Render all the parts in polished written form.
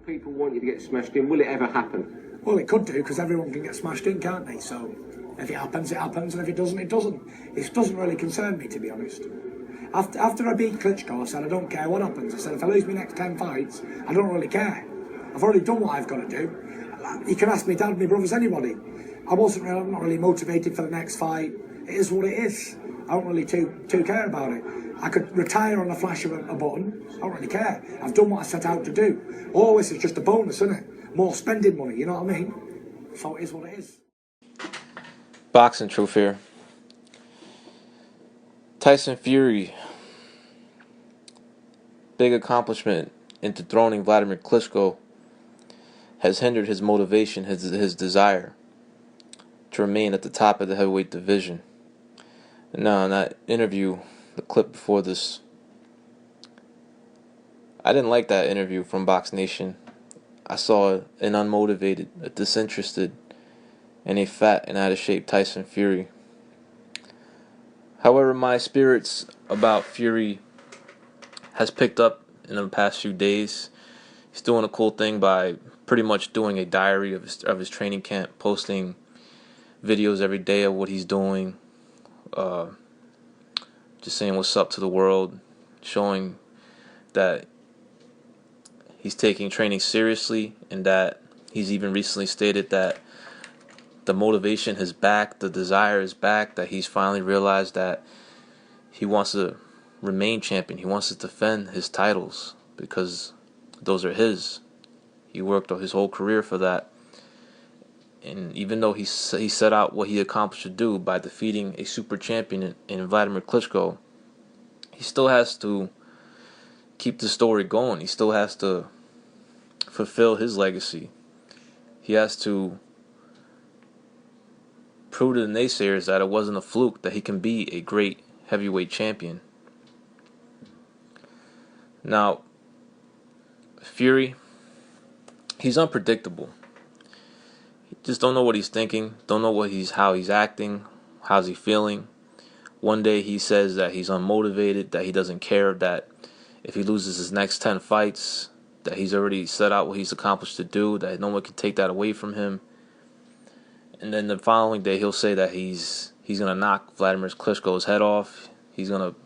People want you to get smashed in. Will it ever happen? Well, it could do, because everyone can get smashed in, can't they? So if it happens, it happens, and if it doesn't, it doesn't. It doesn't really concern me, to be honest. After I beat Klitschko, I said I don't care what happens. I said if I lose my next 10 fights, I don't really care. I've already done what I've got to do. You can ask me dad, my brothers, anybody. I'm not really motivated for the next fight. It is what it is. I don't really too care about it. I could retire on the flash of a button. I don't really care. I've done what I set out to do. All this is just a bonus, isn't it? More spending money, you know what I mean? So it is what it is. Boxing truth here. Tyson Fury, big accomplishment in dethroning Vladimir Klitschko, has hindered his motivation, his desire to remain at the top of the heavyweight division. Now, in that interview, the clip before this, I didn't like that interview from Box Nation. I saw an unmotivated, a disinterested, and a fat and out of shape Tyson Fury. However, my spirits about Fury has picked up in the past few days. He's doing a cool thing by pretty much doing a diary of his training camp, posting videos every day of what he's doing, just saying what's up to the world, showing that he's taking training seriously, and that he's even recently stated that the motivation is back, the desire is back, that he's finally realized that he wants to remain champion. He wants to defend his titles because those are his. He worked his whole career for that. And even though he set out what he accomplished to do by defeating a super champion in Vladimir Klitschko, he still has to keep the story going. He still has to fulfill his legacy. He has to prove to the naysayers that it wasn't a fluke, that he can be a great heavyweight champion. Now, Fury, he's unpredictable. You just don't know what he's thinking, don't know how he's acting, how's he feeling. One day he says that he's unmotivated, that he doesn't care, that if he loses his next 10 fights, that he's already set out what he's accomplished to do, that no one can take that away from him. And then the following day he'll say that he's going to knock Vladimir Klitschko's head off. He's going to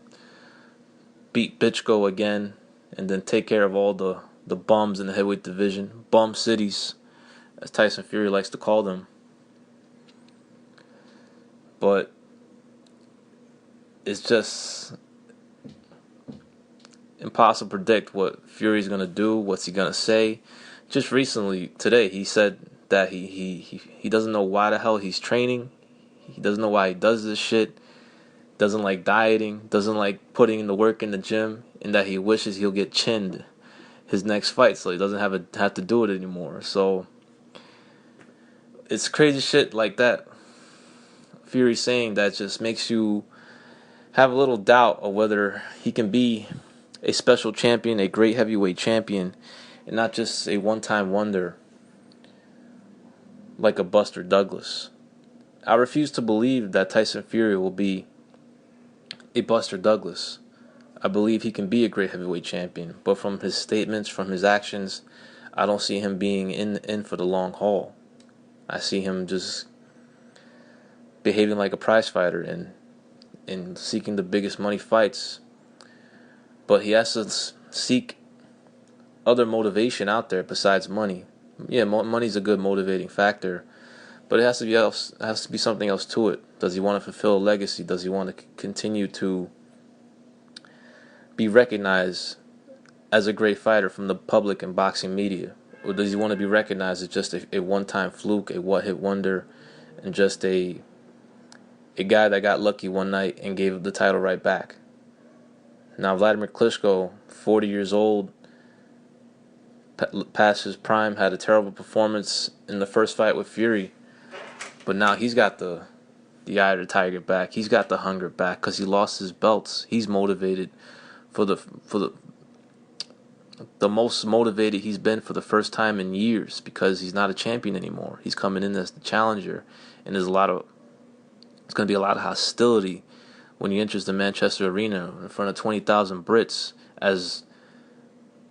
beat Bitchko again, and then take care of all the bums in the heavyweight division. Bum cities, as Tyson Fury likes to call them. But it's just impossible to predict what Fury's going to do, what's he going to say. Just recently, today, he said that he doesn't know why the hell he's training. He doesn't know why he does this shit. Doesn't like dieting. Doesn't like putting in the work in the gym. And that he wishes he'll get chinned his next fight so he doesn't have to do it anymore. So it's crazy shit like that. Fury saying that just makes you have a little doubt of whether he can be a special champion, a great heavyweight champion, and not just a one-time wonder like a Buster Douglas. I refuse to believe that Tyson Fury will be a Buster Douglas. I believe he can be a great heavyweight champion, but from his statements, from his actions, I don't see him being in for the long haul. I see him just behaving like a prize fighter and seeking the biggest money fights. But he has to seek other motivation out there besides money. Yeah, money's a good motivating factor, but it has to be something else to it. Does he want to fulfill a legacy? Does he want to continue to be recognized as a great fighter from the public and boxing media? Or does he want to be recognized as just a one-time fluke, a one-hit wonder, and just a guy that got lucky one night and gave the title right back? Now, Vladimir Klitschko, 40 years old, past his prime, had a terrible performance in the first fight with Fury, but now he's got the eye of the tiger back. He's got the hunger back because he lost his belts. He's motivated for the most motivated he's been for the first time in years, because he's not a champion anymore. He's coming in as the challenger, and it's going to be a lot of hostility when he enters the Manchester Arena in front of 20,000 Brits as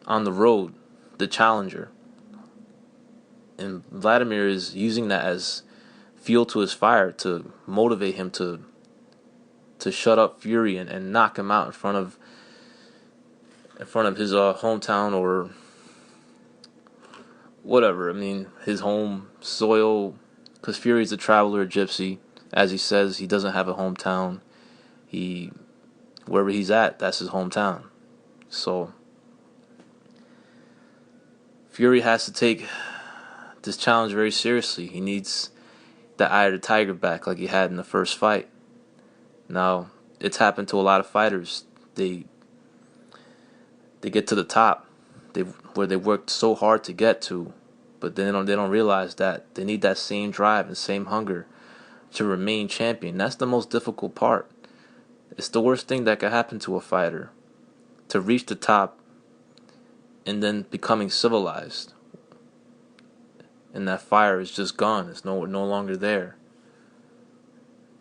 on the road, the challenger. And Vladimir is using that as fuel to his fire to motivate him to shut up Fury and knock him out in front of his hometown or whatever. I mean, his home soil, because Fury's a traveler, gypsy. As he says, he doesn't have a hometown. Wherever he's at, that's his hometown. So Fury has to take this challenge very seriously. He needs the eye of the tiger back like he had in the first fight. Now, it's happened to a lot of fighters. They get to the top, where they worked so hard to get to, but they don't realize that they need that same drive and same hunger to remain champion. That's the most difficult part. It's the worst thing that could happen to a fighter, to reach the top and then becoming civilized. And that fire is just gone. It's no longer there.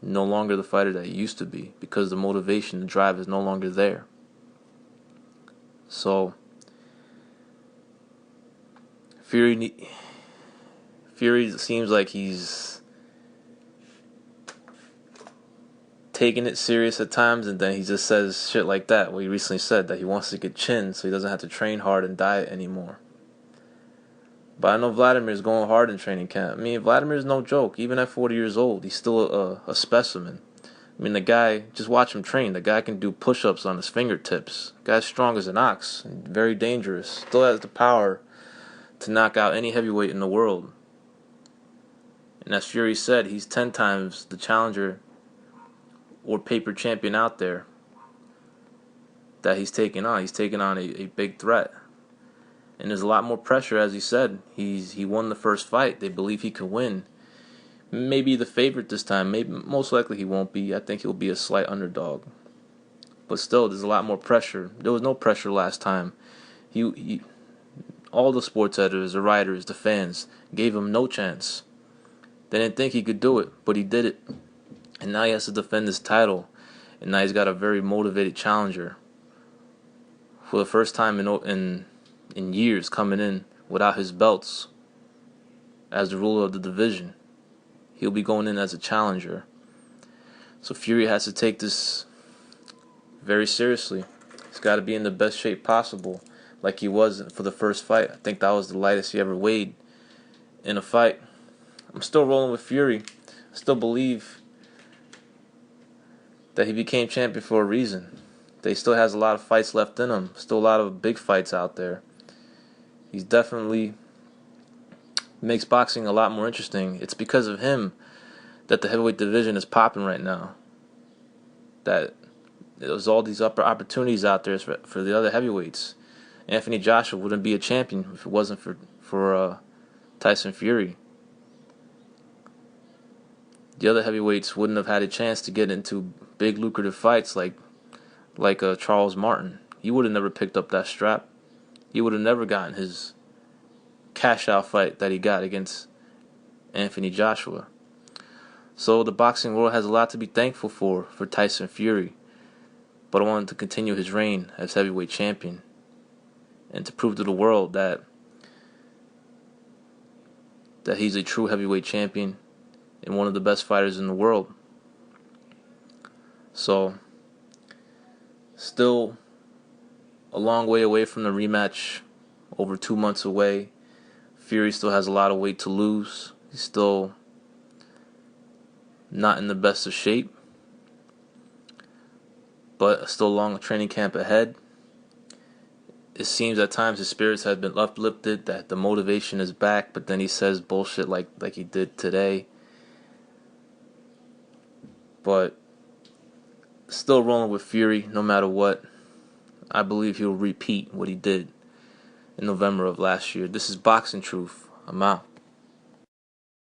No longer the fighter that he used to be, because the motivation, the drive is no longer there. So Fury seems like he's taking it serious at times, and then he just says shit like that. Well, he recently said that he wants to get chin so he doesn't have to train hard and diet anymore. But I know Vladimir's going hard in training camp. I mean, Vladimir's no joke. Even at 40 years old, he's still a specimen. I mean, the guy, just watch him train. The guy can do push-ups on his fingertips. The guy's strong as an ox. Very dangerous. Still has the power to knock out any heavyweight in the world. And as Fury said, he's 10 times the challenger or paper champion out there that he's taking on. He's taking on a big threat. And there's a lot more pressure, as he said. He won the first fight. They believe he can win. Maybe the favorite this time. Most likely he won't be. I think he'll be a slight underdog. But still, there's a lot more pressure. There was no pressure last time. All the sports editors, the writers, the fans gave him no chance. They didn't think he could do it, but he did it. And now he has to defend his title. And now he's got a very motivated challenger. For the first time in years, coming in without his belts as the ruler of the division. He'll be going in as a challenger. So Fury has to take this very seriously. He's got to be in the best shape possible, like he was for the first fight. I think that was the lightest he ever weighed in a fight. I'm still rolling with Fury. I still believe that he became champion for a reason. That he still has a lot of fights left in him. Still a lot of big fights out there. He's definitely makes boxing a lot more interesting. It's because of him that the heavyweight division is popping right now. That there's all these upper opportunities out there for the other heavyweights. Anthony Joshua wouldn't be a champion if it wasn't for Tyson Fury. The other heavyweights wouldn't have had a chance to get into big lucrative fights like Charles Martin. He would have never picked up that strap. He would have never gotten his cash-out fight that he got against Anthony Joshua. So the boxing world has a lot to be thankful for Tyson Fury. But I wanted to continue his reign as heavyweight champion and to prove to the world that he's a true heavyweight champion and one of the best fighters in the world. So, still a long way away from the rematch, over 2 months away. Fury still has a lot of weight to lose. He's still not in the best of shape, but still a long training camp ahead. It seems at times his spirits have been uplifted, that the motivation is back, but then he says bullshit like he did today. But still rolling with Fury no matter what. I believe he'll repeat what he did in November of last year. This is Boxing Truth. I'm out.